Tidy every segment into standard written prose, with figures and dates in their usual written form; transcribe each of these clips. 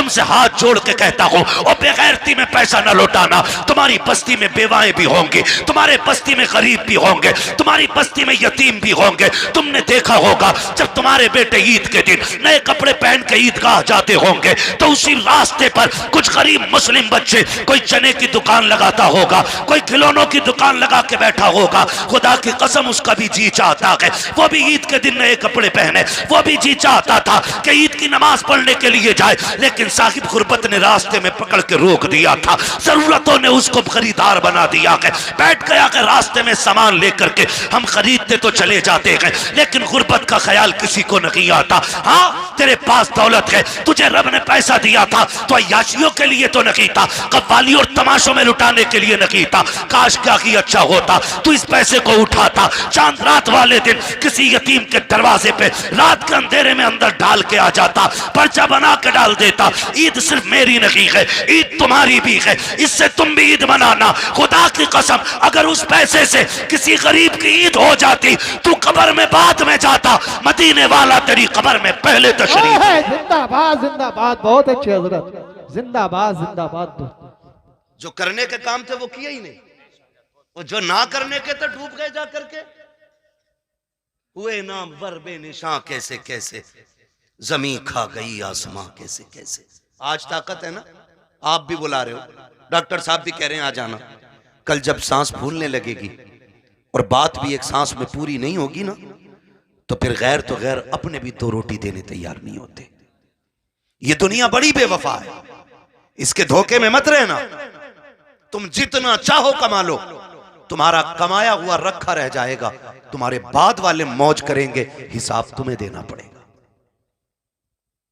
तुमसे हाथ जोड़ के कहता हूं, और बेगैरती में पैसा न लौटाना। तुम्हारी बस्ती में बेवाएं भी होंगी, तुम्हारे बस्ती में गरीब भी होंगे, तुम्हारी बस्ती में यतीम भी होंगे। तुमने देखा होगा जब तुम्हारे बेटे ईद के दिन नए कपड़े पहन के ईदगाह जाते होंगे तो उसी रास्ते पर कुछ गरीब मुस्लिम बच्चे, कोई चने की दुकान लगाता होगा, कोई खिलौनों की दुकान लगा के बैठा होगा। खुदा की कसम उसका भी जी चाहता है वो भी ईद के दिन नए कपड़े पहने, वो भी जी चाहता था कि ईद की नमाज पढ़ने के लिए जाए, लेकिन साहिब गुर्बत ने रास्ते में पकड़ के रोक दिया था। जरूरतों ने उसको खरीदार बना दिया है। बैठ गया कि रास्ते में सामान लेकर के हम खरीदते तो चले जाते हैं, लेकिन गुर्बत का ख्याल किसी को नहीं आता। हाँ, तेरे पास दौलत है, तुझे रब ने पैसा दिया था तो अय्याशियों के लिए तो नहीं था, कव्वाली और तमाशों में लुटाने के लिए नहीं था। काश क्या ही अच्छा होता तू इस पैसे को उठाता, चांद रात वाले दिन किसी यतीम के दरवाजे पे रात के अंधेरे में अंदर डाल के आ जाता, पर्चा बना के डाल देता। ईद सिर्फ मेरी नहीं है, ईद तुम्हारी भी है, इससे तुम भी ईद मनाना। खुदा की कसम अगर उस पैसे से किसी गरीब की ईद हो जाती तू कब्र में बाद में जाता, मदीने वाला तेरी कब्र में पहले तशरीफ। जिंदाबाद जिंदाबाद, बहुत अच्छे हजरत, जिंदाबाद जिंदाबाद। जो करने के काम थे वो किए ही नहीं, और जो ना करने के तो डूब गए जा करके। हुए नाम वर बेनिशां कैसे कैसे, जमीन खा गई आसमां कैसे कैसे। आज ताकत है ना, आप भी बुला रहे हो, डॉक्टर साहब भी कह रहे हैं आ जाना। कल जब सांस फूलने लगेगी और बात भी एक सांस में पूरी नहीं होगी ना, तो फिर गैर तो गैर अपने भी दो रोटी देने तैयार नहीं होते। ये दुनिया बड़ी बेवफा है, इसके धोखे में मत रहना। तुम जितना चाहो कमा लो, तुम्हारा कमाया हुआ रखा रह जाएगा, तुम्हारे बाद वाले मौज करेंगे, हिसाब तुम्हें देना पड़ेगा।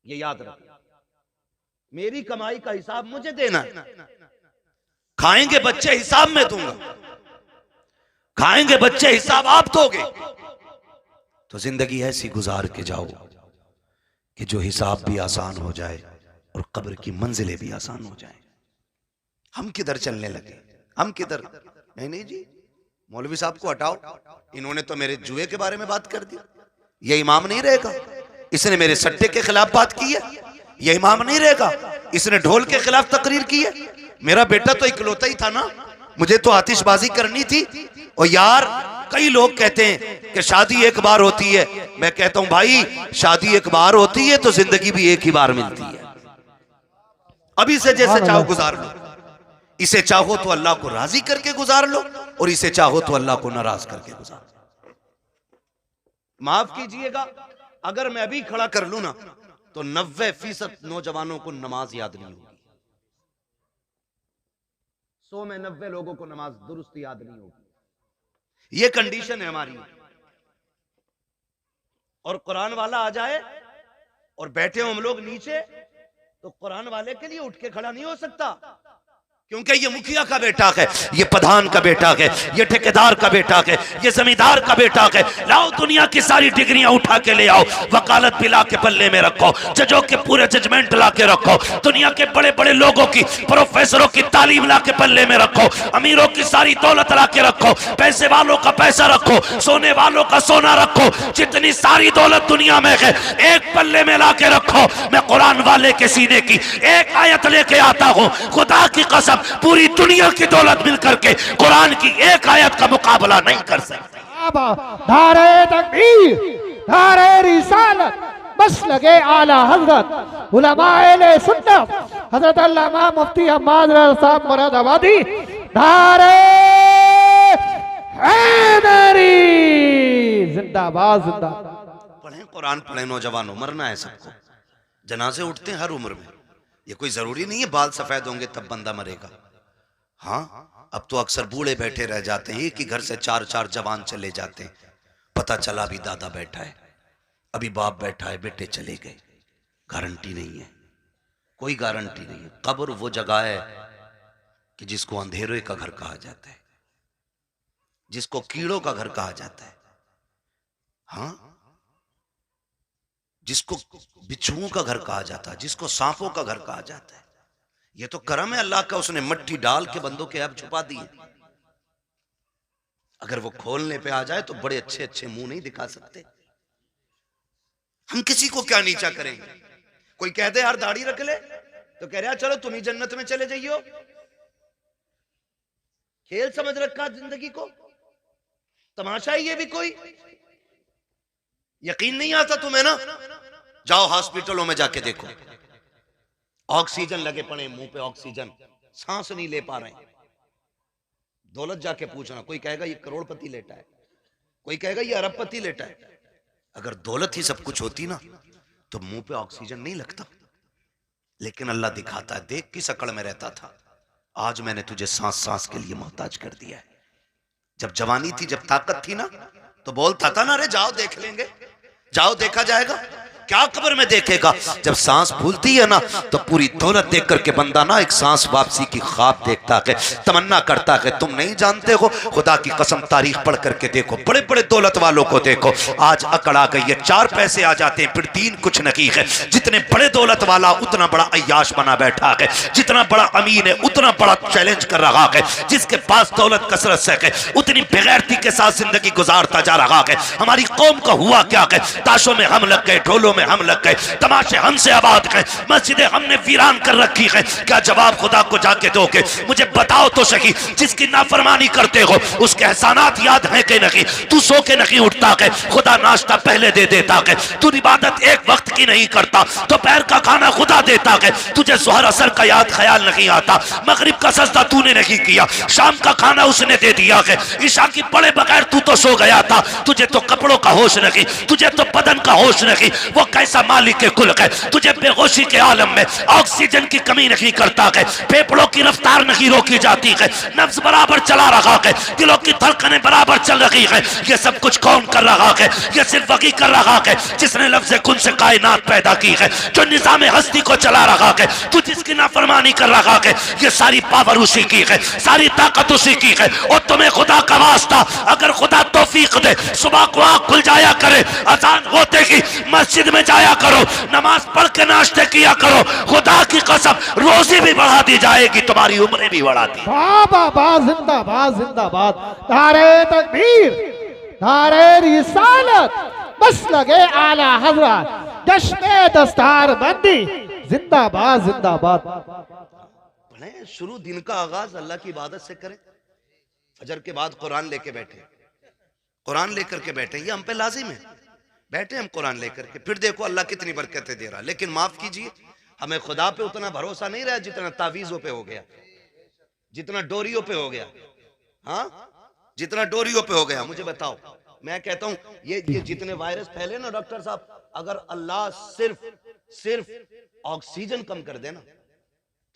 ये याद रखो, मेरी कमाई का हिसाब मुझे देना है। खाएंगे बच्चे हिसाब में दूंगा, खाएंगे बच्चे हिसाब आप दोगे। तो जिंदगी ऐसी गुजार के जाओ कि जो हिसाब भी आसान हो जाए और कब्र की मंजिलें भी आसान हो जाए। हम किधर चलने लगे, हम किधर? नहीं नहीं जी, मौलवी साहब को हटाओ, इन्होंने तो मेरे जुए के बारे में बात कर दी। ये इमाम नहीं रहेगा, इसने मेरे सट्टे के खिलाफ बात की है। ये इमाम नहीं रहेगा, इसने ढोल के खिलाफ तकरीर की है। मेरा बेटा तो इकलौता ही था ना, मुझे तो आतिशबाजी करनी थी। और यार कई लोग कहते हैं कि शादी एक बार होती है, मैं कहता हूं भाई शादी एक बार होती है तो जिंदगी भी एक ही बार मिलती है। अभी से जैसे चाहो गुजार लो, इसे चाहो तो अल्लाह को राजी करके गुजार लो, और इसे चाहो तो अल्लाह को नाराज करके गुजार लो। माफ कीजिएगा, अगर मैं अभी खड़ा कर लूं ना तो 90% नौजवानों को नमाज याद नहीं होगी। 100 में 90 लोगों को नमाज दुरुस्त याद नहीं होगी। ये कंडीशन है हमारी। और कुरान वाला आ जाए और बैठे हो हम लोग नीचे, तो कुरान वाले के लिए उठ के खड़ा नहीं हो सकता, क्योंकि ये मुखिया का बेटा है, ये प्रधान का बेटा है, ये ठेकेदार का बेटा है, ये जमींदार का बेटा है। लाओ दुनिया की सारी डिग्रियां उठा के ले आओ, वकालत भी ला के पल्ले में रखो, जजों के पूरे जजमेंट ला के रखो, दुनिया के बड़े बड़े लोगों की, प्रोफेसरों की तालीम ला के पल्ले में रखो, अमीरों की सारी दौलत ला के रखो, पैसे वालों का पैसा रखो, सोने वालों का सोना रखो, जितनी सारी दौलत दुनिया में है एक पल्ले में ला के रखो। मैं कुरान वाले के सीने की एक आयत लेके आता हूं, खुदा की कसम पूरी दुनिया की दौलत मिलकर के कुरान की एक आयत का मुकाबला नहीं कर सकती। धारे तकबीर, धारे रिसालत, बस लगे आला हजरत उलमाए सुन्नत हजरत अल्लामा मुफ्ती हम्माद साहब मुरादाबादी, धारे हैदरी, जिंदाबाद जिंदाबाद। पढ़ें कुरान, पढ़ें नौजवानों, मरना है सबको, जनाजे उठते हैं हर उम्र में। ये कोई जरूरी नहीं है बाल सफेद होंगे तब बंदा मरेगा। हाँ, अब तो अक्सर बूढ़े बैठे रह जाते हैं कि घर से 4-4 जवान चले जाते हैं, पता चला अभी दादा बैठा है, अभी बाप बैठा है, बेटे चले गए। गारंटी नहीं है, कोई गारंटी नहीं है। कब्र वो जगह है कि जिसको अंधेरे का घर कहा जाता है, जिसको कीड़ों का घर कहा जाता है, हाँ, जिसको बिच्छुओं का घर कहा जाता है, जिसको सांपों का घर कहा जाता है। ये तो करम है अल्लाह का, उसने मट्टी डाल के बंदों के ऐब छुपा दिए। अगर वो खोलने पे आ जाए तो बड़े अच्छे अच्छे मुंह नहीं दिखा सकते। हम किसी को क्या नीचा करेंगे? कोई कह दे यार दाढ़ी रख ले, तो कह रहा चलो तुम ही जन्नत में चले जाइयो। खेल समझ रखा जिंदगी को, तमाशा ही ये भी कोई। यकीन नहीं आता तुम्हें ना, जाओ हॉस्पिटलों में जाके देखो, ऑक्सीजन लगे पड़े मुंह पे, ऑक्सीजन, सांस नहीं ले पा रहे। दौलत जाके पूछना, कोई कहेगा ये करोड़पति लेटा है, कोई कहेगा ये अरबपति लेटा है। अगर दौलत ही सब कुछ होती ना तो मुंह पे ऑक्सीजन नहीं लगता। लेकिन अल्लाह दिखाता है, देख किस अकड़ में रहता था, आज मैंने तुझे सांस सांस के लिए मोहताज कर दिया है। जब जवानी थी, जब ताकत थी ना, तो बोलता था ना, अरे जाओ देख लेंगे, जाओ देखा जाएगा। क्या कब्र में देखेगा? जब सांस फूलती है ना तो पूरी दौलत देख करके बंदा ना एक सांस वापसी की ख्वाब देखता है, तमन्ना करता है। तुम नहीं जानते हो, खुदा की कसम तारीख पढ़ करके देखो, बड़े बड़े दौलत वालों को देखो, आज अकड़ आ गई है, 4 पैसे आ जाते हैं फिर 3 कुछ नहीं है। जितने बड़े दौलत वाला उतना बड़ा अय्याश बना बैठा है, जितना बड़ा अमीन है उतना बड़ा चैलेंज कर रहा है, जिसके पास दौलत कसरत से है उतनी बेगैरती के साथ जिंदगी गुजारता जा रहा है। हमारी कौम का हुआ क्या है, ताशों में हम लग गए, ढोलों में हम लग गए, तमाशे हमसे आबाद गए, मस्जिदें हमने वीरान कर रखी है। क्या जवाब खुदा को जाके दोगे? मुझे बताओ तो सही, जिसकी नाफरमानी करते हो उसके एहसानात याद हैं कि नहीं? तू सो के नहीं उठता है, खुदा नाश्ता पहले दे देता है। तू इबादत एक वक्त की नहीं करता, दोपहर का खाना खुदा देता है। तुझे जोहर असर का याद ख्याल नहीं आता, मगरिब का सजदा तूने नहीं किया, शाम का खाना उसने दे दिया है, ईशा की पढ़े बगैर तू तो सो गया था। तुझे तो कपड़ों का होश नहीं, तुझे तो बदन का होश नहीं। वो कैसा मालिक के कुल है, तुझे बेहोशी के आलम में ऑक्सीजन की कमी नहीं करता है, फेफड़ों की रफ्तार नहीं रोकी जाती है, नफ्स बराबर चला रहा है, दिलों की धड़कनें बराबर चल रही है। ये सब कुछ कौन कर रहा है? ये सिर्फ वही कर रहा है जिसने लफ्ज़ कुन से कायनात पैदा की है, जो निज़ाम हस्ती को चला रहा है। तू जिसकी नाफरमानी कर रहा है, ये सारी पावर उसी की है, सारी ताकत उसी की है। और तुम्हें खुदा का वास्ता, अगर खुदा तौफीक दे, सुबह को आँख खुल जाया करे, अजान होते ही मस्जिद में जाया करो, नमाज पढ़ के नाश्ते किया करो, खुदा की कसम रोजी भी बढ़ा दी जाएगी, तुम्हारी उम्रें भी बढ़ाती। बाबा जिंदाबाद जिंदाबाद, नारे तकबीर, नारे रिसालत, बस लगे आला हजरत, जश्न दस्तार बंदी, जिंदाबाद जिंदाबाद। पढ़े, शुरू दिन का आगाज अल्लाह की इबादत से करें। फजर के बाद कुरान लेके बैठे, कुरान लेकर के बैठे, ये हम पे लाजिम है। बैठे हम कुरान लेकर के, फिर देखो अल्लाह कितनी बरकतें दे रहा। लेकिन माफ कीजिए, हमें खुदा पे उतना भरोसा नहीं रहा जितना तावीज़ों पे हो गया, जितना डोरियों पे हो गया। हाँ, जितना डोरियों पे हो गया। मुझे बताओ, मैं कहता हूं ये जितने वायरस फैले ना डॉक्टर साहब, अगर अल्लाह सिर्फ ऑक्सीजन कम कर देना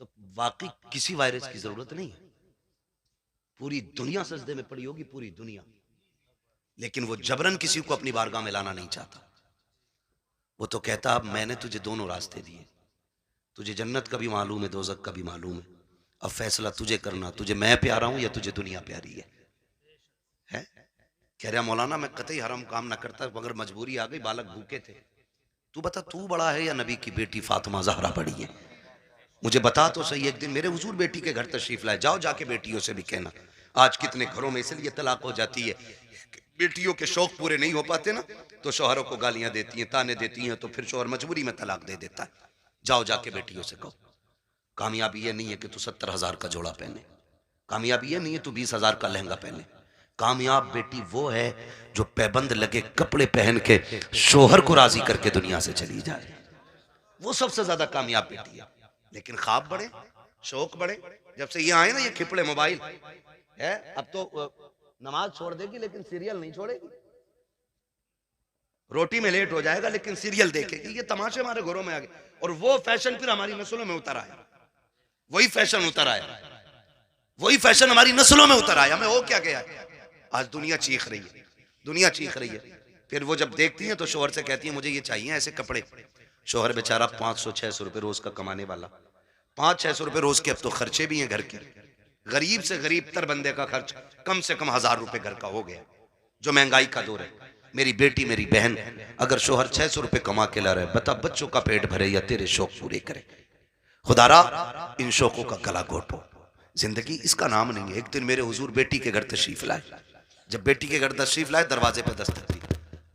तो वाकई किसी वायरस की जरूरत नहीं है। पूरी दुनिया सजदे में पड़ी होगी, पूरी दुनिया। लेकिन वो जबरन किसी को अपनी बारगाह में लाना नहीं चाहता। वो तो कहता अब मैंने तुझे दोनों रास्ते दिए, तुझे जन्नत का भी मालूम है, दोज़ख का भी मालूम है, अब फैसला तुझे करना, तुझे मैं प्यारा हूं या तुझे दुनिया प्यारी है? कह रहा मौलाना मैं कतई हराम काम ना करता, मगर मजबूरी आ गई, बालक भूखे थे। तू बता, तू बड़ा है या नबी की बेटी फातिमा ज़हरा बड़ी है? मुझे बता तो सही। एक दिन मेरे हुजूर बेटी के घर तशरीफ लाए, जाओ जाके बेटियों से भी कहना। आज कितने घरों में इसलिए तलाक हो जाती है, बेटियों के शौक पूरे नहीं हो पाते ना, तो शौहरों को गालियां देती हैं, ताने देती हैं, तो फिर शौहर मजबूरी में तलाक दे देता है। जाओ जाके बेटियों से कहो, कामयाबी ये नहीं है कि तू 70,000 का जोड़ा पहने, कामयाबी ये नहीं है तू 20,000 का लहंगा पहने। कामयाब बेटी वो है जो पैबंद लगे कपड़े पहन के शौहर को राजी करके दुनिया से चली जाए, वो सबसे ज्यादा कामयाब बेटी है। लेकिन ख्वाब बड़े, शौक बड़े। जब से ये आए ना ये खिपड़े मोबाइल है, अब तो नमाज छोड़ देगी लेकिन सीरियल नहीं छोड़ेगी, रोटी में लेट हो जाएगा लेकिन सीरियल देखेगी। ये तमाशे हमारे घरों में आ गए, और वो फैशन फिर हमारी नस्लों में उतर आया, वही फैशन उतर आया, वही फैशन हमारी नस्लों में उतर आया। हमें हो क्या गया? आज दुनिया चीख रही है, दुनिया चीख रही है। फिर वो जब देखती है तो शोहर से कहती है मुझे ये चाहिए ऐसे कपड़े। शोहर बेचारा 500-600 रुपए रोज का कमाने वाला, 500-600 रुपए रोज के अब तो खर्चे भी हैं घर के। गरीब से गरीब तर बंदे का खर्च कम से कम 1000 रुपए घर का हो गया, जो महंगाई का दौर है। मेरी बेटी मेरी बहन, अगर शोहर 600 रुपए कमा के ला रहे, बता बच्चों का पेट भरे या तेरे शौक पूरे करे। खुदारा इन शौकों का गला घोटो, जिंदगी इसका नाम नहीं है। एक दिन मेरे हुजूर बेटी के घर तशरीफ लाए, जब बेटी के घर तशरीफ लाए दरवाजे पे दस्तक दी,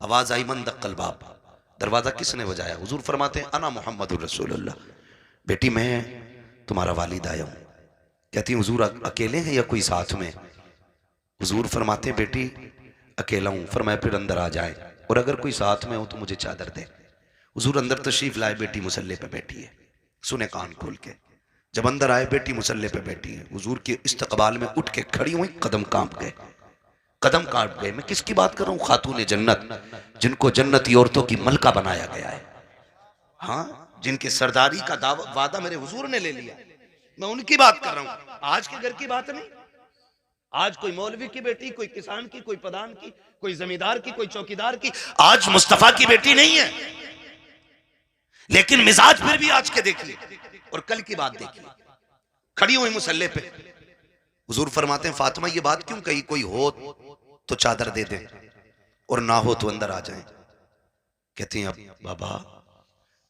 आवाज आई मन दक्कल बाब। दरवाजा किसने बजाया? हुजूर फरमाते हैं अना मोहम्मदुर रसूलुल्लाह। बेटी मैं तुम्हारा वालिद आया हूं। कहती हुजूर अकेले हैं या कोई साथ में? हुजूर फरमाते बेटी अकेला हूं। फरमाया फिर अंदर आ जाए, और अगर कोई साथ में हो तो मुझे चादर दे। हुजूर अंदर तशरीफ लाए, बेटी मुसल्ले पे बैठी है, सुने कान खोल के। जब अंदर आए बेटी मुसल्ले पे बैठी है, हुजूर के इस्तकबाल में उठ के खड़ी हुई, कदम कांप गए, कदम कांप गए। मैं किसकी बात कर रहा हूं? खातून जन्नत, जिनको जन्नती औरतों की मलका बनाया गया है, हाँ, जिनकी सरदारी का वादा मेरे हुजूर ने ले लिया, मैं उनकी बात कर रहा हूं। आज के घर की बात नहीं। आज कोई मौलवी की बेटी, कोई किसान की, कोई प्रधान की, कोई जमींदार की, कोई चौकीदार की, आज मुस्तफा की बेटी नहीं है। लेकिन मिजाज फिर भी आज के देखिए, और कल की बात देखिए। खड़ी हुई मुसल्ले पे, हुजूर फरमाते हैं फातिमा ये बात क्यों कही? कोई हो तो चादर दे दे, और ना हो तो अंदर आ जाए। कहती हैं अब बाबा,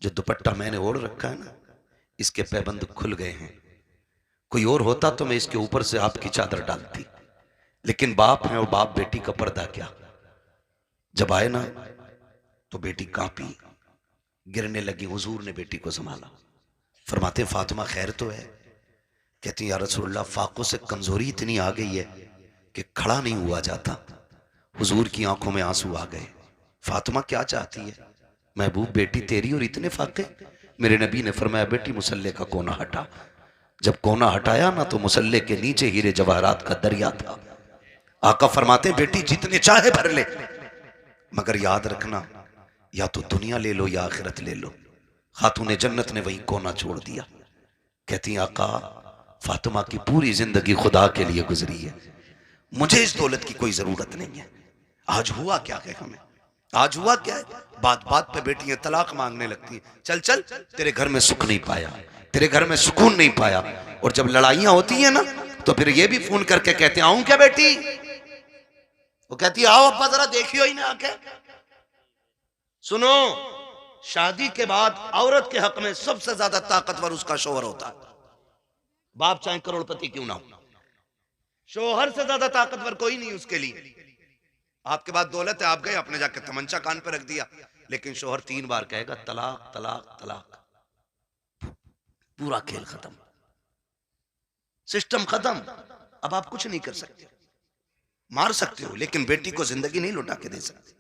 जो दुपट्टा मैंने ओढ़ रखा है ना, इसके पैबंद खुल गए हैं। कोई और होता तो मैं इसके ऊपर से आपकी चादर डालती, लेकिन बाप है और बाप बेटी का पर्दा क्या। जब आए ना तो बेटी कांपी, गिरने लगी। हुजूर ने बेटी को संभाला। फरमाते फातिमा खैर तो है? कहती या रसूलल्लाह, फाकों से कमजोरी इतनी आ गई है कि खड़ा नहीं हुआ जाता। हुजूर की आंखों में आंसू आ गए। फातिमा क्या चाहती है? महबूब बेटी तेरी और इतने फाके? मेरे नबी ने फरमाया बेटी मुसल्ले का कोना हटा। जब कोना हटाया ना तो मुसल्ले के नीचे हीरे जवाहरात का दरिया था। आका फरमाते बेटी जितने चाहे भर ले, मगर याद रखना या तो दुनिया ले लो या आखिरत ले लो। खातून जन्नत ने वही कोना छोड़ दिया। कहती आका फातिमा की पूरी जिंदगी खुदा के लिए गुजरी है, मुझे इस दौलत की कोई जरूरत नहीं है। आज हुआ क्या है हमें? आज हुआ क्या है? बात बात पे बेटियां तलाक मांगने लगती हैं। चल चल, तेरे घर में सुख नहीं पाया, तेरे घर में सुकून नहीं पाया। और जब लड़ाइयां होती हैं ना तो फिर ये भी फोन करके कहते आऊं क्या बेटी? वो कहती आओ अब्बा जरा देखियो ही ना आके। सुनो, शादी के बाद औरत के हक में सबसे ज्यादा ताकतवर उसका शोहर होता है। बाप चाहे करोड़पति क्यों ना हो, शोहर से ज्यादा ताकतवर कोई नहीं उसके लिए। आपके पास दौलत है, आप गए आपने जाके तमंचा कान पे रख दिया, लेकिन शोहर 3 बार कहेगा तलाक तलाक तलाक, पूरा खेल खत्म, सिस्टम खत्म। अब आप कुछ नहीं कर सकते। मार सकते हो लेकिन बेटी को जिंदगी नहीं लौटा के दे सकते।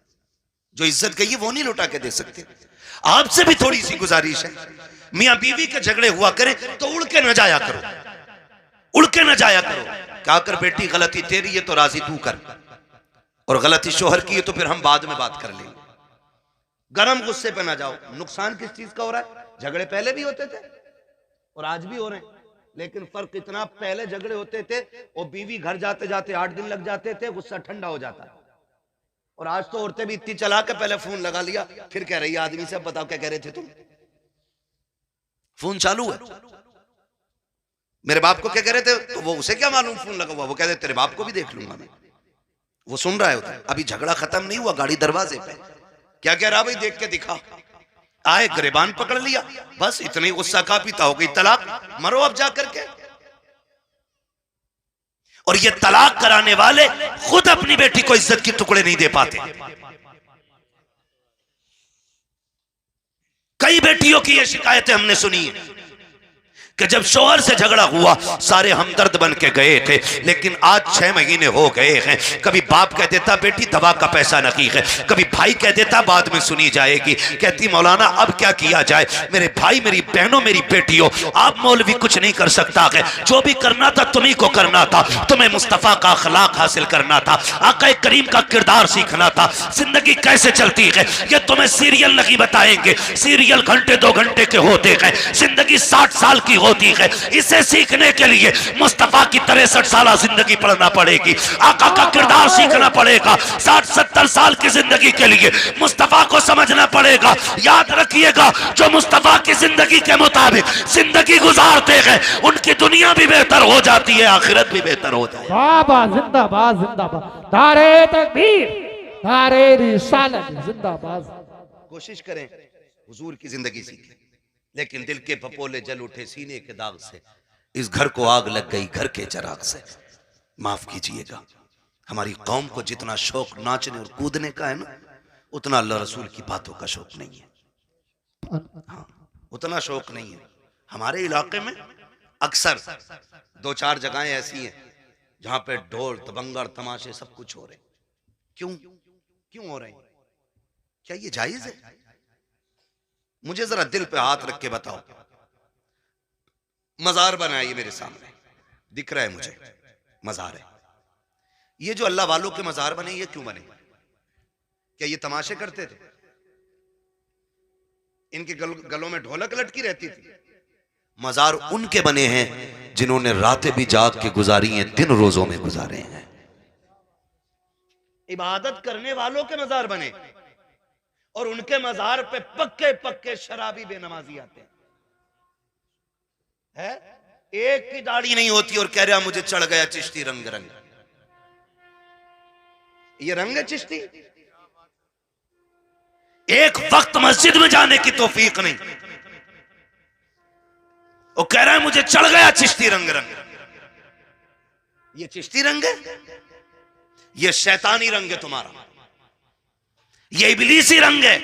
जो इज्जत गई है वो नहीं लौटा के दे सकते। आपसे भी थोड़ी सी गुजारिश है, मियां बीवी के झगड़े हुआ करें तो उड़ के न जाया करो, उड़ के न जाया करो। क्या कर बेटी गलती तेरी है तो राजी तू कर, और गलती शोहर की है तो फिर हम बाद में बात कर लेंगे। गरम गुस्से पे ना जाओ। नुकसान किस चीज का हो रहा है? झगड़े पहले भी होते थे और आज भी हो रहे हैं, लेकिन फर्क इतना, पहले झगड़े होते थे और बीवी घर जाते जाते 8 दिन लग जाते थे, गुस्सा ठंडा हो जाता। और आज तो औरतें भी इतनी चला के पहले फोन लगा लिया, फिर कह रही है आदमी से बताओ क्या कह रहे थे तुम, फोन चालू है, मेरे बाप को क्या कह रहे थे, तो वो उसे क्या मालूम फोन लगा हुआ, वो कहते तेरे बाप को भी देख लूंगा मैं, वो सुन रहा है उधर। अभी झगड़ा खत्म नहीं हुआ, गाड़ी दरवाजे पे, क्या कह रहा भाई देख के दिखा। आए गिरबान पकड़ लिया, बस इतनी गुस्सा का पीता हो गई तलाक, मरो अब जा करके। और ये तलाक कराने वाले खुद अपनी बेटी को इज्जत के टुकड़े नहीं दे पाते। कई बेटियों की ये शिकायतें हमने सुनी है कि जब शोहर से झगड़ा हुआ सारे हमदर्द बन के गए थे, लेकिन आज 6 महीने हो गए हैं। कभी बाप कह देता बेटी दवा का पैसा नहीं है, कभी भाई कह देता बाद में सुनी जाएगी। कहती मौलाना अब क्या किया जाए, मेरे भाई मेरी बहनों मेरी बेटियों, आप मौलवी कुछ नहीं कर सकता है, जो भी करना था तुम्ही को करना था, तुम्हें मुस्तफा का अखलाक हासिल करना था, आका करीम का किरदार सीखना था। जिंदगी कैसे चलती है ये तुम्हें सीरियल नहीं बताएंगे, सीरियल घंटे 2 घंटे के होते हैं, जिंदगी 60 साल की होती है। इसे सीखने के लिए मुस्तफा की 63 साल जिंदगी पढ़ना पड़ेगी, आका का किरदार सीखना पड़ेगा। 60-70 साल की जिंदगी के लिए मुस्तफा को समझना पड़ेगा। याद रखिएगा जो मुस्तफा की जिंदगी के मुताबिक जिंदगी गुजारते हैं उनकी दुनिया भी बेहतर हो जाती है, आखिरत भी बेहतर हो जाती है। बाबा जिंदाबाद जिंदाबाद, नारे तकबीर, नारे रिसालत जिंदाबाद। कोशिश करें हुजूर की जिंदगी सीखें, लेकिन दिल के पपोले जल उठे सीने के दाग से, इस घर को आग लग गई घर के चिराग से। माफ कीजिएगा, हमारी कौम को जितना शौक नाचने और कूदने का है ना, उतना अल्लाह रसूल की बातों का शौक नहीं है। हाँ, उतना शौक नहीं है। हमारे इलाके में अक्सर दो चार जगहें ऐसी हैं जहां पे ढोल तबंगर तमाशे सब कुछ हो रहे। क्यों क्यों हो रहे हैं? क्या ये जायज है? मुझे जरा दिल पे हाथ रख के बताओ। मजार बना है ये मेरे सामने, दिख रहा है मुझे मजार है। ये जो अल्लाह वालों के मजार बने, ये क्यों बने? क्या ये तमाशे करते थे? इनके गलों में ढोलक लटकी रहती थी? मजार उनके बने हैं जिन्होंने रातें भी जाग के गुजारी हैं, दिन रोजों में गुजारे हैं। इबादत करने वालों के मजार बने और उनके मजार पे पक्के पक्के शराबी बेनमाजी आते हैं। है? एक की दाढ़ी नहीं होती और कह रहा मुझे चढ़ गया चिश्ती रंग रंग। ये रंग है चिश्ती? एक वक्त मस्जिद में जाने की तौफीक नहीं, वो कह रहा है मुझे चढ़ गया चिश्ती रंग रंग। ये चिश्ती रंग है? ये शैतानी रंग है तुम्हारा, ये इब्लीसी रंग है।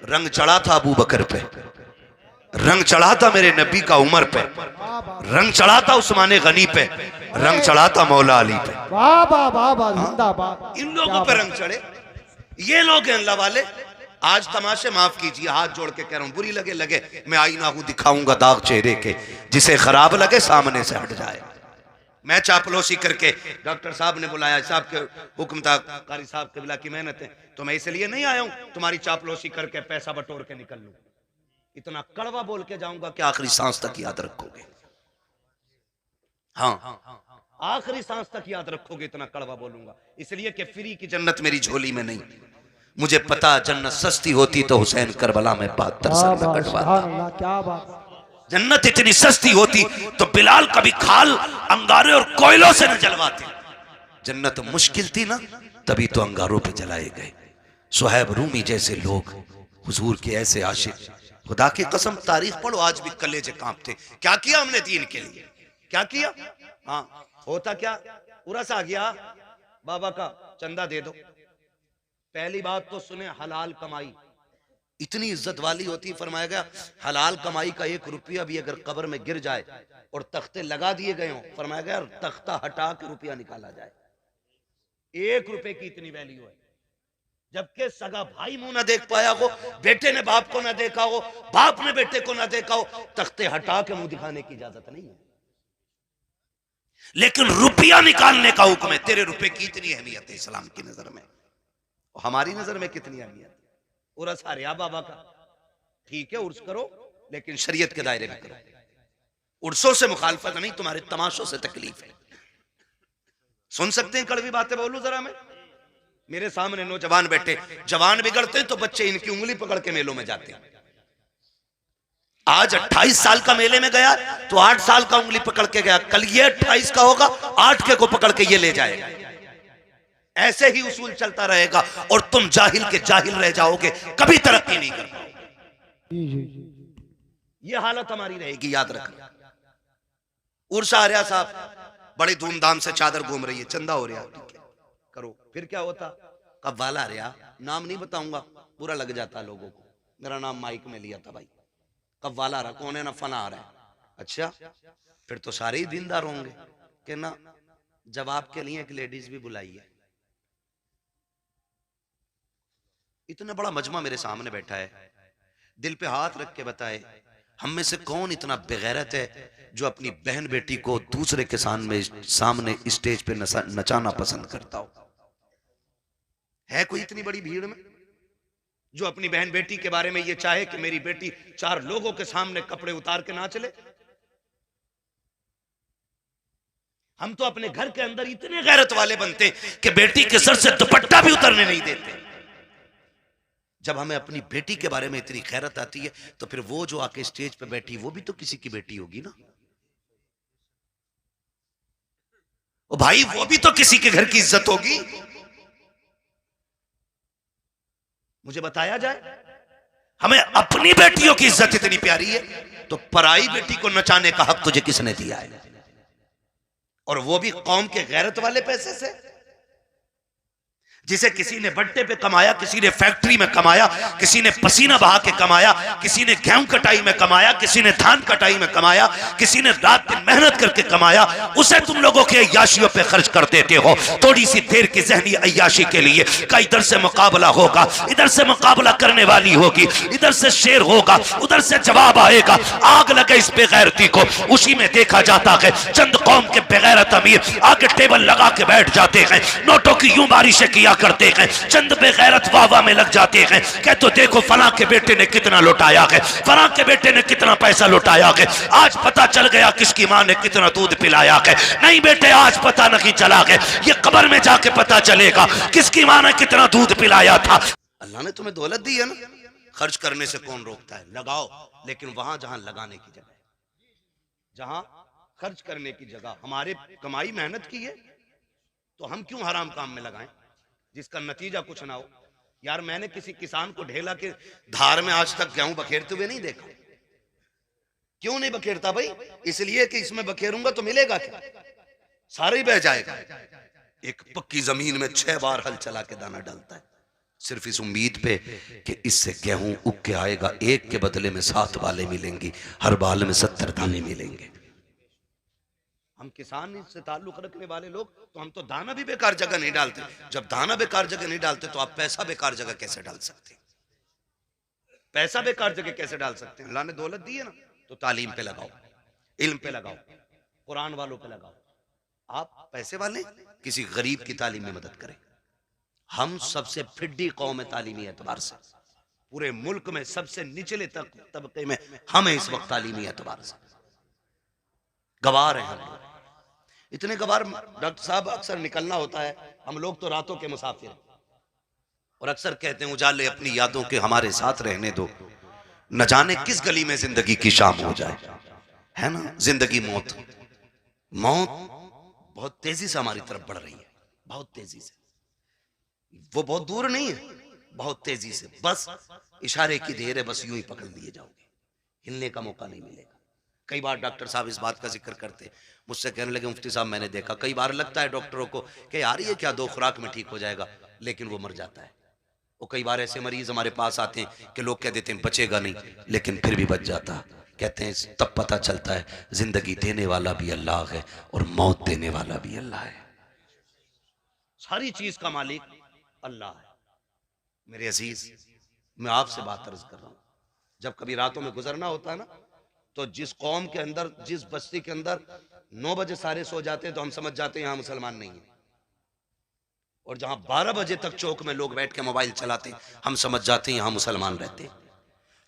रंग चढ़ा था अबू बकर पे, रंग चढ़ा था मेरे नबी का उमर पे, रंग चढ़ा था उस्मान गनी पे, रंग चढ़ा था मौला अली पे। वाह वाह वाह वाह, जिंदाबाद। इन लोगों पे रंग चढ़े, ये लोग हैं अल्लाह वाले। आज तमाशे माफ कीजिए, हाथ जोड़ के कह रहा हूं, बुरी लगे लगे, मैं आईना हूं दिखाऊंगा दाग चेहरे के, जिसे खराब लगे सामने से हट जाए। मैं चापलूसी करके डॉक्टर साहब ने बुलाया, साहब के हुक्म था, कारी साहब कबिला की मेहनत है, तो मैं इसलिए नहीं आया हूं तुम्हारी चापलूसी करके पैसा बटोर के निकल लूं। इतना कड़वा बोल के जाऊंगा कि आखिरी सांस तक याद रखोगे। हाँ, आखिरी सांस तक याद रखोगे, इतना कड़वा बोलूंगा। इसलिए कि फ्री की जन्नत मेरी झोली में नहीं। मुझे पता जन्नत सस्ती होती तो हुसैन करबला में 72 साल न कटवाता। क्या बात। जन्नत इतनी सस्ती होती तो बिलाल कभी खाल अंगारे और कोयलों से न जलवाते। जन्नत मुश्किल थी ना, तभी तो अंगारों पे जलाए गए। सुहैब रूमी जैसे लोग, हुजूर के ऐसे आशिक, खुदा की कसम तारीख पढ़ो आज भी कलेजे कांपते। क्या किया हमने दीन के लिए? क्या किया? हाँ, होता क्या, उरस आ गया, बाबा का चंदा दे दो। पहली बात तो सुने, हलाल कमाई इतनी इज्जत वाली होती। फरमाया गया हलाल कमाई का 1 रुपया भी अगर कब्र में गिर जाए और तख्ते लगा दिए गए हों, फरमाया गया तख्ता हटा के रुपया निकाला जाए। 1 रुपए की इतनी वैल्यू है। जबकि सगा भाई मुंह ना देख पाया हो, बेटे ने बाप को ना देखा हो, बाप ने बेटे को ना देखा हो, तख्ते हटा के मुंह दिखाने की इजाजत नहीं है। लेकिन रुपया निकालने का हुक्म है। तेरे रुपए की इतनी अहमियत है इस्लाम की नजर में, हमारी नजर में कितनी अहमियत है। उर्स आ रहा बाबा का, ठीक है उर्स करो, लेकिन शरीयत के दायरे में करो। उर्सों से मुखालफत नहीं, तुम्हारे तमाशों से तकलीफ है। सुन सकते हैं कड़वी बातें? बोलूं जरा मैं? मेरे सामने नौजवान बैठे, जवान बिगड़ते हैं तो बच्चे इनकी उंगली पकड़ के मेलों में जाते हैं। आज 28 साल का मेले में गया तो 8 साल का उंगली पकड़ के गया, कल ये 28 का होगा, 8 के को पकड़ के ये ले जाएगा। ऐसे ही उसूल चलता रहेगा और तुम जाहिल के जाहिल रह जाओगे, कभी तरक्की नहीं कर पाओगे। ये हालत हमारी रहेगी, याद रखना। उर्स आ रहा साहब, बड़ी धूमधाम से चादर घूम रही है, चंदा हो रहा, ठीक है करो। फिर क्या होता? कव्वाल आ रहा, नाम नहीं बताऊंगा, बुरा लग जाता लोगों को, मेरा नाम माइक में लिया था भाई। कव्वाल आ रहा, कौन है? ना फना आ रहा है। अच्छा, फिर तो सारे ही दीनदार होंगे कि ना। जवाब के लिए एक लेडीज भी बुलाई है। इतना बड़ा मजमा मेरे सामने बैठा है, दिल पे हाथ रख के बताए, हम में से कौन इतना बेगैरत है जो अपनी बहन बेटी को दूसरे के सामने स्टेज पे नचाना पसंद करता हो? है कोई इतनी बड़ी भीड़ में जो अपनी बहन बेटी के बारे में ये चाहे कि मेरी बेटी 4 लोगों के सामने कपड़े उतार के ना चले? हम तो अपने घर के अंदर इतने गैरत वाले बनते कि बेटी के सर से दुपट्टा भी उतरने नहीं देते। जब हमें अपनी बेटी के बारे में इतनी गैरत आती है तो फिर वो जो आके स्टेज पे बैठी, वो भी तो किसी की बेटी होगी ना। ओ भाई, वो भी तो किसी के घर की इज्जत होगी। मुझे बताया जाए, हमें अपनी बेटियों की इज्जत इतनी प्यारी है तो पराई बेटी को नचाने का हक तुझे किसने दिया है? और वो भी कौम के गैरत वाले पैसे से। जिसे किसी ने बट्टे पे कमाया, किसी ने फैक्ट्री में कमाया, किसी ने पसीना बहा के कमाया, किसी ने गेहूं कटाई में कमाया, किसी ने धान कटाई में कमाया, किसी ने रात दिन मेहनत करके कमाया, उसे तुम लोगों के अय्याशियों पे खर्च कर देते हो थोड़ी सी देर की जहनी अय्याशी के लिए। का इधर से मुकाबला होगा, इधर से मुकाबला करने वाली होगी, इधर से शेर होगा, उधर से जवाब आएगा। आग लगे इस बेगैरती को। उसी में देखा जाता है चंद कौम के बेगैरत अमीर आगे टेबल लगा के बैठ जाते हैं, नोटों की यूं बारिशें किया करते हैं, चंद बेगैरत वाह में लग जाते हैं। कह तो देखो फलां के बेटे ने कितना लुटाया है, फलां के बेटे ने कितना पैसा लुटाया है, आज पता चल गया किसकी मां ने कितना दूध पिलाया है। नहीं बेटे, आज पता नहीं चला है, ये कब्र में जाके पता चलेगा किसकी मां ने कितना दूध पिलाया था। अल्लाह ने तुम्हें दौलत दी है ना, खर्च करने से कौन रोकता है? लगाओ, लेकिन वहां जहां लगाने की जगह, जहां खर्च करने की जगह हमारे कमाई मेहनत की है, तो हम क्यों हराम काम में लगाएं जिसका नतीजा कुछ ना हो। यार मैंने किसी किसान को ढेला के धार में आज तक गेहूं बखेरते हुए नहीं देखा। क्यों नहीं बखेरता भाई? इसलिए कि इसमें बखेरूंगा तो मिलेगा क्या? सारे ही बह जाएगा। एक पक्की जमीन में 6 बार हल चला के दाना डालता है, सिर्फ इस उम्मीद पे कि इससे गेहूं उग के आएगा, एक के बदले में 7 बालें मिलेंगी, हर बाल में 70 दाने मिलेंगे। हम किसान से ताल्लुक रखने वाले लोग तो हम तो दाना भी बेकार जगह नहीं डालते। जब दाना बेकार जगह नहीं डालते तो आप पैसा बेकार जगह कैसे डाल सकते? पैसा बेकार जगह कैसे डाल सकते हैं? अल्लाह ने दौलत दी है ना, तो तालीम पे लगाओ, इल्म पे लगाओ, कुरान वालों पे लगाओ। आप पैसे वाले किसी गरीब की तालीम में मदद करें। हम सबसे फिड्डी कौम है तालीमी एतबार से, पूरे मुल्क में सबसे निचले तबके में हम इस वक्त तालीमी एतबार से गवार हैं। हम लोग इतने गवार, डॉक्टर साहब अक्सर निकलना होता है, हम लोग तो रातों के मुसाफिर हैं, और अक्सर कहते हैं उजाले अपनी यादों के हमारे साथ रहने दो, न जाने किस गली में जिंदगी की शाम हो जाए। है ना, जिंदगी मौत, मौत बहुत तेजी से हमारी तरफ बढ़ रही है, बहुत तेजी से। वो बहुत दूर नहीं है, बहुत तेजी से, बस इशारे की देर है, बस यूं ही पकड़ लिए जाओगे, हिलने का मौका नहीं मिलेगा। कई बार डॉक्टर साहब इस बात का जिक्र करते, मुझसे कहने लगे मुफ्ती साहब मैंने देखा, कई बार लगता है डॉक्टरों को कि यार ये क्या 2 खुराक में ठीक हो जाएगा, लेकिन वो मर जाता है। वो कई बार ऐसे मरीज हमारे पास आते हैं कि लोग कह देते हैं बचेगा नहीं, लेकिन फिर भी बच जाता। कहते हैं तब पता चलता है जिंदगी देने वाला भी अल्लाह है और मौत देने वाला भी अल्लाह है, सारी चीज का मालिक अल्लाह है। मेरे अजीज, मैं आपसे बात अर्ज कर रहा हूं, जब कभी रातों में गुजरना होता है ना, तो जिस कौम के अंदर, जिस बस्ती के अंदर 9 बजे सारे सो जाते हैं तो हम समझ जाते हैं यहां मुसलमान नहीं है, और जहां 12 बजे तक चौक में लोग बैठ के मोबाइल चलाते हैं हम समझ जाते हैं यहां मुसलमान रहते हैं।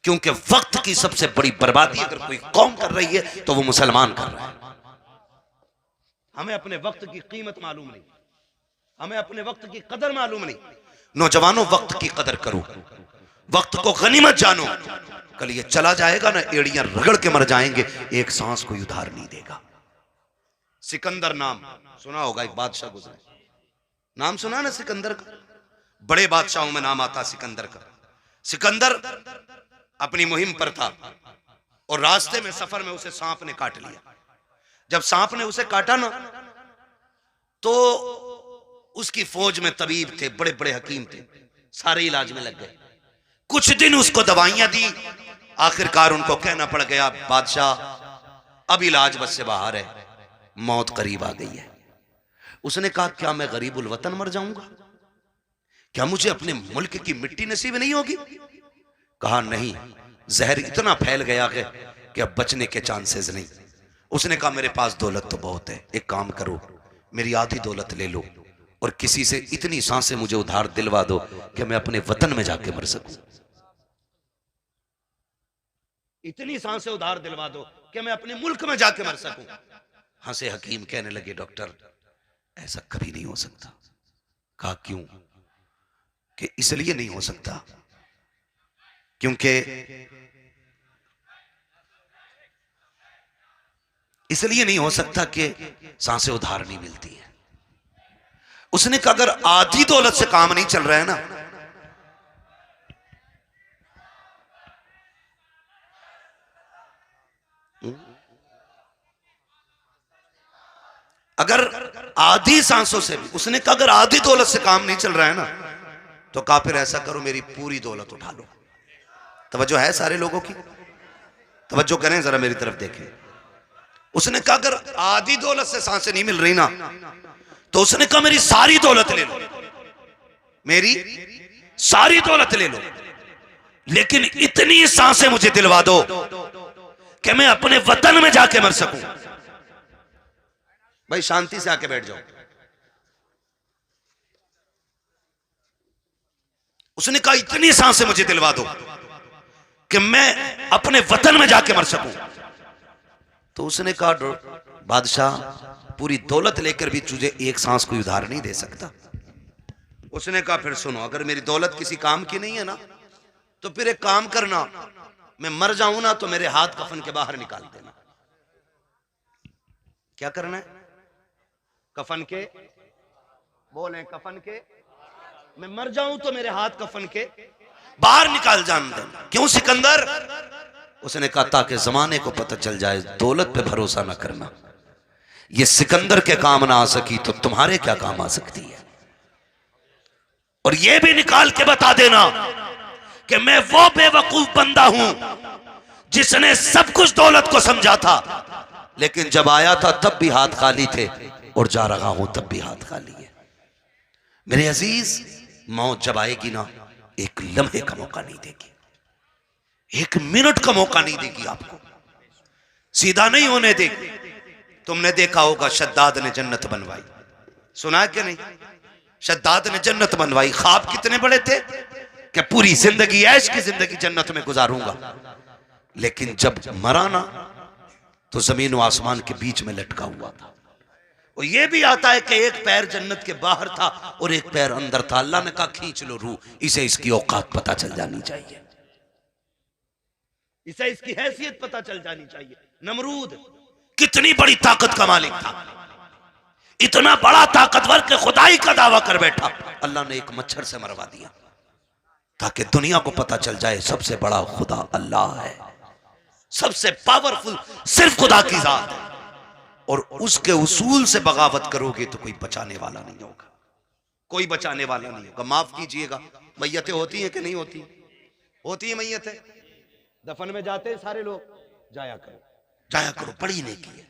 क्योंकि वक्त की सबसे बड़ी बर्बादी अगर कोई कौम कर रही है तो वो मुसलमान कर रहा है। हमें अपने वक्त की कीमत मालूम नहीं, हमें अपने वक्त की कदर मालूम नहीं। नौजवानों, वक्त की कदर करो, वक्त को गनीमत जानो। कल ये चला जाएगा ना, एड़ियां रगड़ के मर जाएंगे, एक सांस कोई उधार नहीं देगा। सिकंदर नाम सुना होगा, एक बादशाह गुजरे, नाम सुना ना सिकंदर का, बड़े बादशाहों में नाम आता सिकंदर का। सिकंदर अपनी मुहिम पर था और रास्ते में, सफर में उसे सांप ने काट लिया। जब सांप ने उसे काटा ना, तो उसकी फौज में तबीब थे, बड़े बड़े हकीम थे, सारे इलाज में लग गए। कुछ दिन उसको दवाइयां दी, आखिरकार उनको कहना पड़ गया बादशाह अब इलाज बस से बाहर है, मौत करीब आ गई है। उसने कहा क्या मैं गरीबुल वतन मर जाऊंगा? क्या मुझे अपने मुल्क की मिट्टी नसीब नहीं होगी? कहा नहीं, जहर इतना फैल गया है कि अब बचने के चांसेस नहीं। उसने कहा मेरे पास दौलत तो बहुत है, एक काम करो मेरी आधी दौलत ले लो और किसी से इतनी सांसें मुझे उधार दिलवा दो कि मैं अपने वतन में जाके मर सकूं। इतनी सांसें उधार दिलवा दो कि मैं अपने मुल्क में जाके मर सकूं। हंसे हकीम, कहने लगे डॉक्टर ऐसा कभी नहीं हो सकता। कहा क्यों? कि इसलिए नहीं हो सकता क्योंकि इसलिए नहीं हो सकता कि सांसें उधार नहीं मिलती है। उसने कहा अगर आधी दौलत से काम नहीं चल रहा है ना, अगर आधी सांसों से भी, उसने कहा अगर आधी दौलत से काम नहीं चल रहा है ना, तो कहा फिर ऐसा करो मेरी पूरी दौलत उठा लो। तवज्जो है सारे लोगों की? तवज्जो करें जरा मेरी तरफ देखें। उसने कहा अगर आधी दौलत से सांसें नहीं मिल रही ना, तो उसने कहा मेरी सारी दौलत ले लो, मेरी सारी दौलत ले लो, लेकिन इतनी सांसें मुझे दिलवा दो कि मैं अपने वतन में जाके मर सकूं। भाई शांति से आके बैठ जाओ। उसने कहा इतनी सांसें मुझे दिलवा दो कि मैं अपने वतन में जाके मर सकूं। तो उसने कहा बादशाह पूरी दौलत लेकर भी तुझे एक सांस कोई उधार नहीं दे सकता। उसने कहा फिर सुनो, अगर मेरी दौलत किसी काम की नहीं है ना, तो फिर एक काम करना, मैं मर जाऊं ना तो मेरे हाथ कफन के बाहर निकाल देना। क्या करना है? कफन के, बोले कफन के, मैं मर जाऊं तो मेरे हाथ कफन के बाहर निकाल जान देना। क्यों सिकंदर? उसने कहा ताकि जमाने को पता चल जाए दौलत पे भरोसा ना करना। ये सिकंदर के काम ना आ सकी तो तुम्हारे क्या काम आ सकती है। और ये भी निकाल के बता देना कि मैं वो बेवकूफ बंदा हूं जिसने सब कुछ दौलत को समझा था, लेकिन जब आया था तब भी हाथ खाली थे, और जा रहा हूं तब भी हाथ खाली है। मेरे अजीज, मौत जब आएगी ना, एक लम्हे का मौका नहीं देगी, एक मिनट का मौका नहीं देगी, आपको सीधा नहीं होने देगी। तुमने देखा होगा शद्दाद ने जन्नत बनवाई, सुना है कि नहीं? शद्दाद ने जन्नत बनवाई। ख्वाब कितने बड़े थे कि पूरी जिंदगी ऐश की जिंदगी जन्नत में गुजारूंगा, लेकिन जब मरा ना तो जमीन और आसमान के बीच में लटका हुआ था। और यह भी आता है कि एक पैर जन्नत के बाहर था और एक पैर अंदर था। अल्लाह ने कहा खींच लो रूह, इसे इसकी औकात पता चल जानी चाहिए, इसे इसकी हैसियत पता चल जानी चाहिए। नमरूद कितनी बड़ी ताकत का मालिक था, इतना बड़ा ताकतवर के खुदाई का दावा कर बैठा। अल्लाह ने एक मच्छर से मरवा दिया ताकि दुनिया को पता चल जाए सबसे बड़ा खुदा अल्लाह है, सबसे पावरफुल सिर्फ खुदा की जात है। और उसके उसूल से बगावत करोगे तो कोई बचाने वाला नहीं होगा, कोई बचाने वाला नहीं होगा। माफ कीजिएगा, मैयतें होती हैं कि नहीं होती? होती है मैयतें, दफन में जाते हैं सारे लोग, जाया करो, जाया करो, पढ़ी नहीं की है,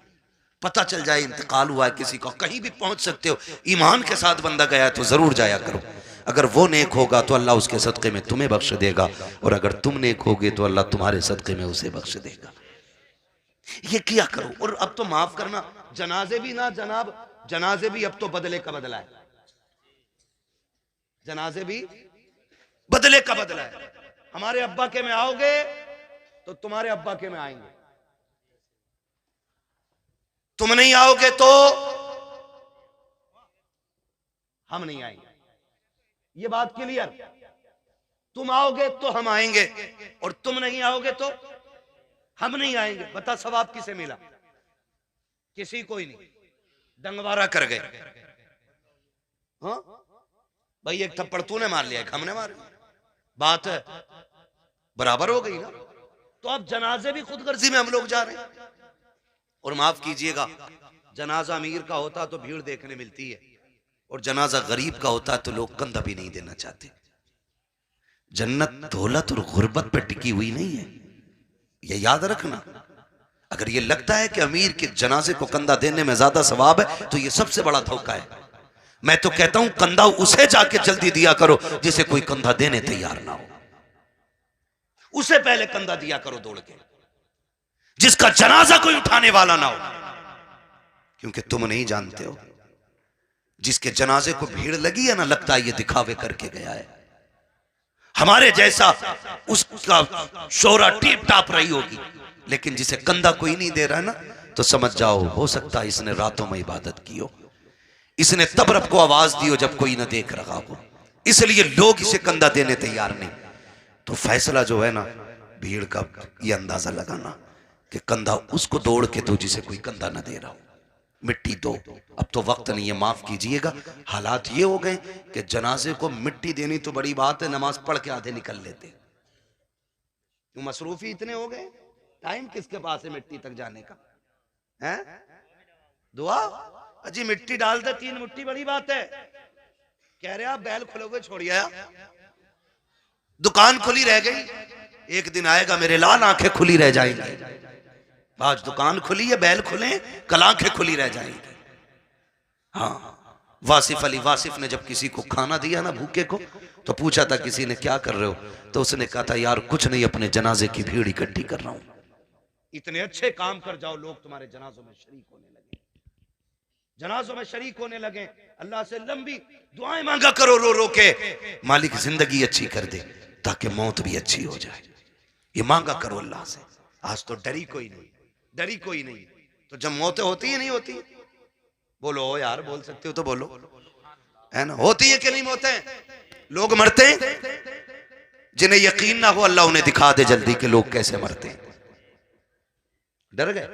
पता चल जाए इंतकाल हुआ है किसी का, कहीं भी पहुंच सकते हो। ईमान के साथ बंदा गया तो जरूर जाया करो। अगर वो नेक होगा तो अल्लाह उसके सदक़े में तुम्हें बख्श देगा, और अगर तुम नेक होगे तो अल्लाह तुम्हारे सदक़े में उसे बख्श देगा। ये किया करो। और अब तो माफ करना, जनाजे भी ना जनाब, जनाजे भी अब तो बदले का बदला है, जनाजे भी बदले का बदला है। हमारे अब्बा के में आओगे तो तुम्हारे अब्बा के में आएंगे, तुम नहीं आओगे तो हम नहीं आएंगे। ये बात क्लियर? तुम आओगे तो हम आएंगे, और तुम नहीं आओगे तो हम नहीं आएंगे। बता सवाब किसे मिला? किसी को ही नहीं, डंगवारा कर गए। हाँ भाई, एक थप्पड़ तूने मार लिया, एक हमने मार लिया, बात है बराबर हो गई ना। तो अब जनाजे भी खुदगर्जी में हम लोग जा रहे हैं। और माफ कीजिएगा, जनाजा अमीर का होता तो भीड़ देखने मिलती है, और जनाजा गरीब का होता तो लोग कंधा भी नहीं देना चाहते। जन्नत दौलत और गुर्बत पर टिकी हुई नहीं है, ये याद रखना। अगर ये लगता है कि अमीर के जनाजे को कंधा देने में ज्यादा सवाब है तो ये सबसे बड़ा धोखा है। मैं तो कहता हूं कंधा उसे जाके जल्दी दिया करो जिसे कोई कंधा देने तैयार ना हो, उसे पहले कंधा दिया करो दौड़ के, जिसका जनाजा कोई उठाने वाला ना हो। क्योंकि तुम नहीं जानते हो, जिसके जनाजे को भीड़ लगी है ना, लगता है ये दिखावे करके गया है, हमारे जैसा उसका शोहरा टीप टाप रही होगी, लेकिन जिसे कंधा कोई नहीं दे रहा है ना, तो समझ जाओ हो सकता है इसने रातों में इबादत की हो, इसने तब रब को आवाज दी हो जब कोई ना देख रहा हो, इसलिए लोग इसे कंधा देने तैयार नहीं। तो फैसला जो है ना भीड़ का, ये अंदाजा लगाना कि कंधा उसको दौड़ के दो जिसे कोई कंधा ना दे रहा हो, मिट्टी दो। अब तो वक्त नहीं है, माफ कीजिएगा, हालात ये हो गए कि जनाजे को मिट्टी देनी तो बड़ी बात है, नमाज पढ़ के आधे निकल लेते। क्यों? मसरूफी इतने हो गए, टाइम किसके पास है मिट्टी तक जाने का? है दुआ। अजी मिट्टी डाल दे 3 मुट्ठी बड़ी बात है। कह रहे आप बैल खुलोगे छोड़िए, दुकान खुली रह गई, एक दिन आएगा मेरे लाल आंखें खुली रह जाएंगी। आज दुकान खुली है, बैल खुले, कल आंखें खुली रह जाएंगी। हाँ, वासिफ अली वासिफ ने जब किसी को खाना दिया ना भूखे को, तो पूछा था किसी ने क्या कर रहे हो, तो उसने कहा था यार कुछ नहीं, अपने जनाजे की भीड़ इकट्ठी कर रहा हूं। इतने अच्छे काम कर जाओ, लोग तुम्हारे जनाजों में शरीक होने लगे, जनाजों में शरीक होने लगे। अल्लाह से लंबी दुआएं मांगा करो रो रो के, मालिक जिंदगी अच्छी कर दे ताकि मौत भी अच्छी हो जाए। ये मांगा करो अल्लाह से। आज तो डरी कोई नहीं, डरी कोई नहीं, तो जब मौतें होती ही नहीं होती, बोलो यार, बोल सकते हो तो बोलो, है ना, होती है कि नहीं मौतें? लोग मरते हैं, जिन्हें यकीन ना हो अल्लाह उन्हें दिखा दे जल्दी कि लोग कैसे मरते हैं। डर गए?